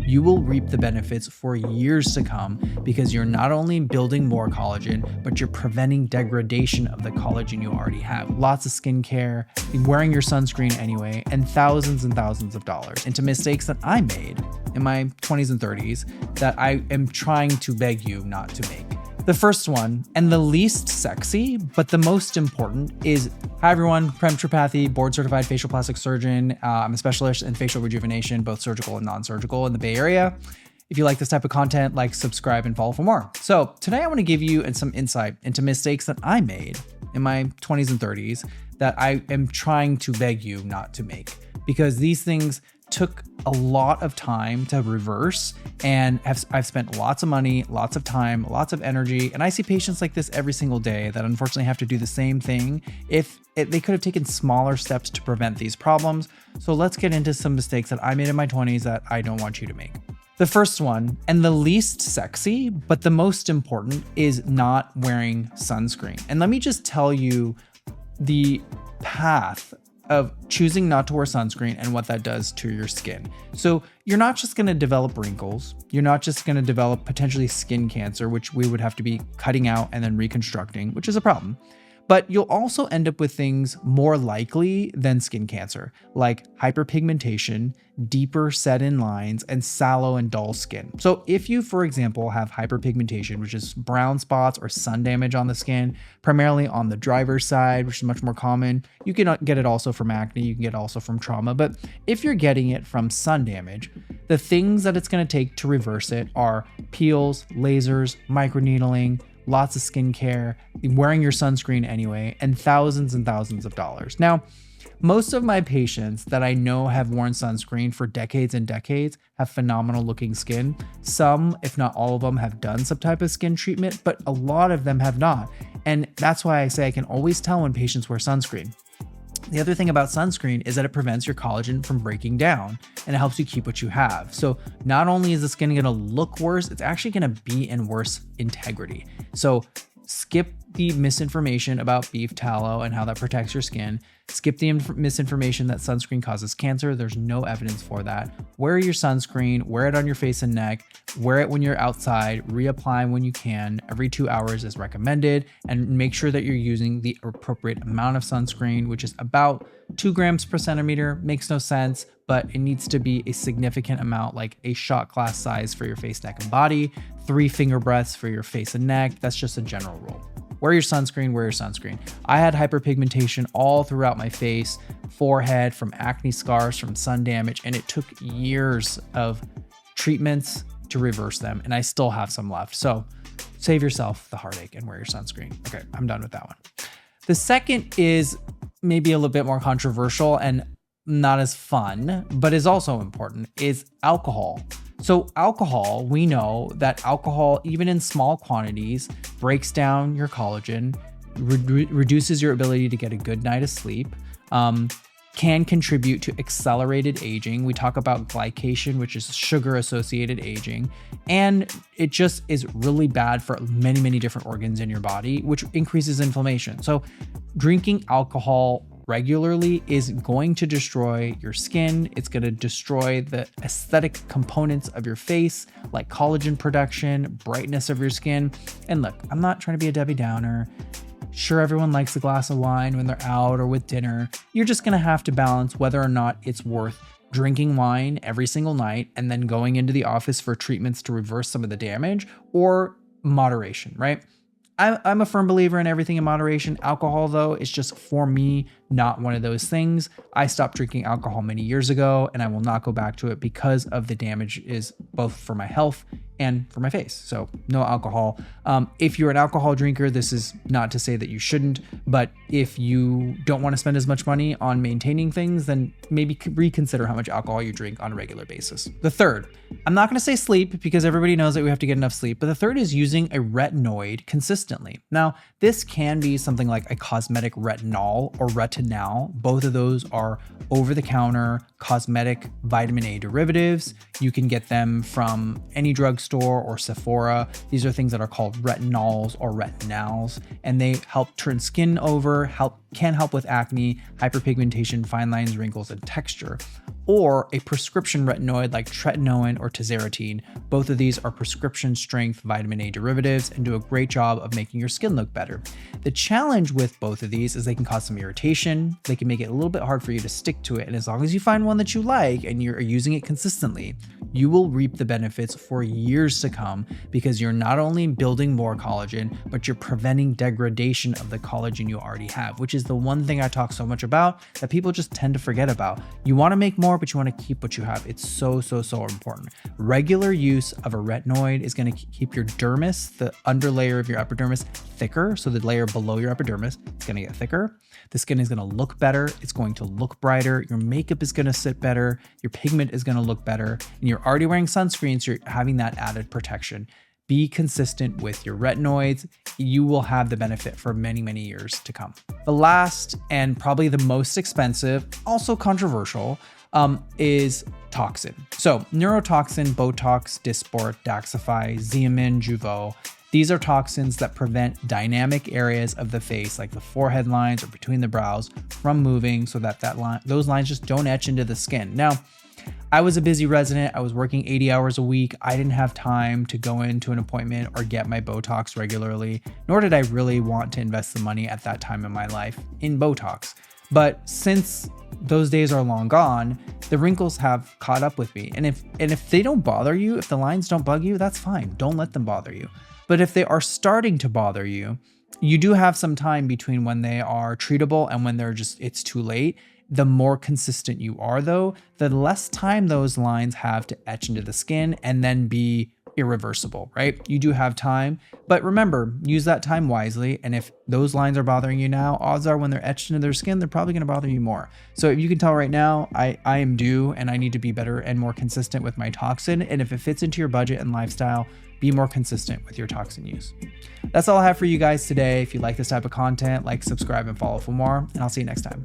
you will reap the benefits for years to come because you're not only building more collagen, but you're preventing degradation of the collagen you already have. Lots of skincare, wearing your sunscreen anyway, and thousands of dollars into mistakes that I made in my 20s and 30s that I am trying to beg you not to make. The first one, and the least sexy, but the most important, is hi everyone, Prem Tripathi, board certified facial plastic surgeon. I'm a specialist in facial rejuvenation, both surgical and non-surgical in the Bay Area. If you like this type of content, like, subscribe, and follow for more. So today I want to give you some insight into mistakes that I made in my 20s and 30s that I am trying to beg you not to make, because these things took a lot of time to reverse, and I've spent lots of money, lots of time, lots of energy, and I see patients like this every single day that unfortunately have to do the same thing if they could have taken smaller steps to prevent these problems. So let's get into some mistakes that I made in my 20s that I don't want you to make. The first one, and the least sexy, but the most important, is not wearing sunscreen. And let me just tell you the path of choosing not to wear sunscreen and what that does to your skin. So you're not just gonna develop wrinkles, you're not just gonna develop potentially skin cancer, which we would have to be cutting out and then reconstructing, which is a problem. But you'll also end up with things more likely than skin cancer, like hyperpigmentation, deeper set-in lines, and sallow and dull skin. So if you, for example, have hyperpigmentation, which is brown spots or sun damage on the skin, primarily on the driver's side, which is much more common, you can get it also from acne, you can get it also from trauma. But if you're getting it from sun damage, the things that it's gonna take to reverse it are peels, lasers, microneedling, lots of skincare, wearing your sunscreen anyway, and thousands of dollars. Now, most of my patients that I know have worn sunscreen for decades and decades have phenomenal looking skin. Some, if not all of them, have done some type of skin treatment, but a lot of them have not. And that's why I say I can always tell when patients wear sunscreen. The other thing about sunscreen is that it prevents your collagen from breaking down and it helps you keep what you have. So not only is the skin gonna look worse, it's actually gonna be in worse integrity. So skip the misinformation about beef tallow and how that protects your skin. Skip the misinformation that sunscreen causes cancer. There's no evidence for that. Wear your sunscreen, wear it on your face and neck, wear it when you're outside, reapply when you can. Every 2 hours is recommended, and make sure that you're using the appropriate amount of sunscreen, which is about 2 grams per centimeter. Makes no sense, but it needs to be a significant amount, like a shot glass size for your face, neck, and body, 3 finger breaths for your face and neck. That's just a general rule. Wear your sunscreen, wear your sunscreen. I had hyperpigmentation all throughout my face, forehead, from acne scars, from sun damage, and it took years of treatments to reverse them, and I still have some left. So save yourself the heartache and wear your sunscreen. Okay, I'm done with that one. The second is maybe a little bit more controversial and not as fun, but is also important, is alcohol. So alcohol, we know that alcohol, even in small quantities, breaks down your collagen, reduces your ability to get a good night of sleep, can contribute to accelerated aging. We talk about glycation, which is sugar-associated aging, and it just is really bad for many different organs in your body, which increases inflammation. So drinking alcohol regularly is going to destroy your skin. It's going to destroy the aesthetic components of your face, like collagen production, brightness of your skin. And look, I'm not trying to be a Debbie Downer. Sure, everyone likes a glass of wine when they're out or with dinner. You're just going to have to balance whether or not it's worth drinking wine every single night and then going into the office for treatments to reverse some of the damage, or moderation, right? I'm a firm believer in everything in moderation. Alcohol, though, is just, for me, not one of those things. I stopped drinking alcohol many years ago, and I will not go back to it because of the damage is both for my health and for my face. So no alcohol. If you're an alcohol drinker, this is not to say that you shouldn't, but if you don't want to spend as much money on maintaining things, then maybe reconsider how much alcohol you drink on a regular basis. The third, I'm not going to say sleep because everybody knows that we have to get enough sleep, but the third is using a retinoid consistently. Now, this can be something like a cosmetic retinol or retinol. Both of those are over-the-counter cosmetic vitamin A derivatives. You can get them from any drugstore or Sephora. These are things that are called retinols or retinols, and they help turn skin over, can help with acne, hyperpigmentation, fine lines, wrinkles, and texture. or a prescription retinoid like tretinoin or tazarotene. Both of these are prescription strength vitamin A derivatives and do a great job of making your skin look better. The challenge with both of these is they can cause some irritation. They can make it a little bit hard for you to stick to it. And as long as you find one that you like and you're using it consistently, you will reap the benefits for years to come because you're not only building more collagen, but you're preventing degradation of the collagen you already have, which is the one thing I talk so much about that people just tend to forget about. You want to make more, but you want to keep what you have. It's so important. Regular use of a retinoid is going to keep your dermis, the underlayer of your epidermis, thicker. So the layer below your epidermis is going to get thicker. The skin is going to look better. It's going to look brighter. Your makeup is going to sit better. Your pigment is going to look better. And you're already wearing sunscreen, so you're having that added protection. Be consistent with your retinoids. You will have the benefit for many years to come. The last and probably the most expensive, also controversial, is toxin. So neurotoxin, Botox, Dysport, Daxxify, Xeomin, Jeuveau. These are toxins that prevent dynamic areas of the face, like the forehead lines or between the brows, from moving so that those lines just don't etch into the skin. Now, I was a busy resident. I was working 80 hours a week. I didn't have time to go into an appointment or get my Botox regularly, nor did I really want to invest the money at that time in my life in Botox. But since those days are long gone, the wrinkles have caught up with me. And if they don't bother you, if the lines don't bug you, that's fine. Don't let them bother you. But if they are starting to bother you, you do have some time between when they are treatable and when it's too late. The more consistent you are though, the less time those lines have to etch into the skin and then be irreversible, right? You do have time, but remember, use that time wisely. And if those lines are bothering you now, odds are when they're etched into their skin, they're probably going to bother you more. So if you can tell right now, I am due and I need to be better and more consistent with my toxin. And if it fits into your budget and lifestyle, be more consistent with your toxin use. That's all I have for you guys today. If you like this type of content, like, subscribe, and follow for more, and I'll see you next time.